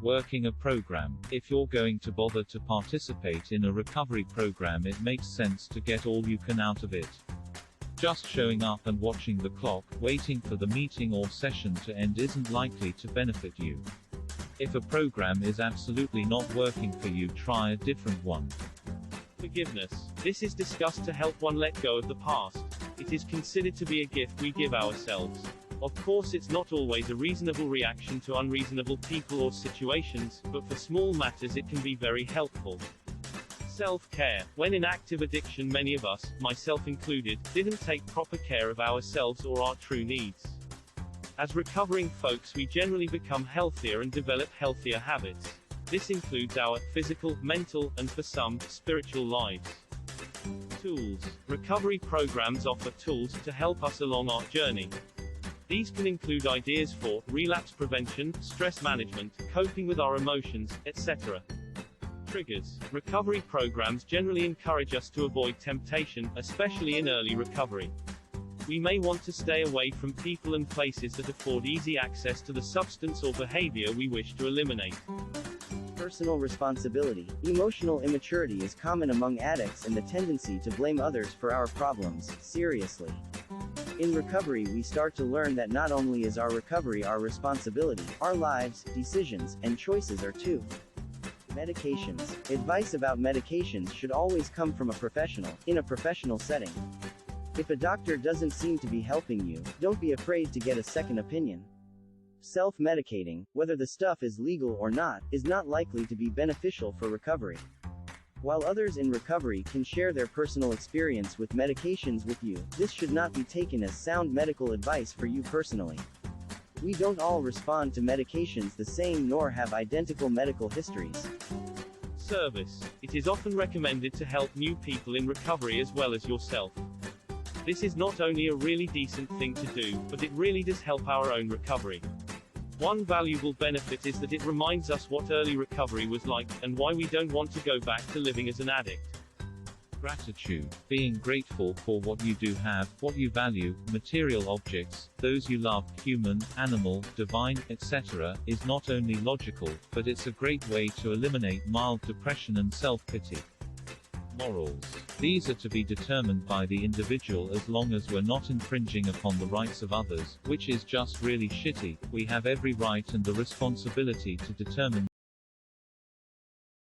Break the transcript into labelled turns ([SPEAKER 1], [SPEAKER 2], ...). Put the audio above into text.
[SPEAKER 1] Working a program. If you're going to bother to participate in a recovery program, it makes sense to get all you can out of it. Just showing up and watching the clock, waiting for the meeting or session to end isn't likely to benefit you. If a program is absolutely not working for you, try a different one.
[SPEAKER 2] Forgiveness. This is discussed to help one let go of the past. It is considered to be a gift we give ourselves. Of course, it's not always a reasonable reaction to unreasonable people or situations, but for small matters it can be very helpful. Self-care. When in active addiction, many of us, myself included, didn't take proper care of ourselves or our true needs. As recovering folks, we generally become healthier and develop healthier habits. This includes our physical, mental, and for some, spiritual lives. Tools. Recovery programs offer tools to help us along our journey. These can include ideas for relapse prevention, stress management, coping with our emotions, etc. Triggers. Recovery programs generally encourage us to avoid temptation, especially in early recovery. We may want to stay away from people and places that afford easy access to the substance or behavior we wish to eliminate.
[SPEAKER 3] Personal responsibility. Emotional immaturity is common among addicts, and the tendency to blame others for our problems, seriously. In recovery, we start to learn that not only is our recovery our responsibility, our lives, decisions, and choices are too. Medications. Advice about medications should always come from a professional, in a professional setting. If a doctor doesn't seem to be helping you, don't be afraid to get a second opinion. Self-medicating, whether the stuff is legal or not, is not likely to be beneficial for recovery. While others in recovery can share their personal experience with medications with you, this should not be taken as sound medical advice for you personally. We don't all respond to medications the same nor have identical medical histories.
[SPEAKER 2] Service. It is often recommended to help new people in recovery as well as yourself. This is not only a really decent thing to do, but it really does help our own recovery. One valuable benefit is that it reminds us what early recovery was like, and why we don't want to go back to living as an addict.
[SPEAKER 1] Gratitude. Being grateful for what you do have, what you value, material objects, those you love, human, animal, divine, etc., is not only logical, but it's a great way to eliminate mild depression and self-pity. Morals. These are to be determined by the individual. As long as we're not infringing upon the rights of others, which is just really shitty, we have every right and the responsibility to determine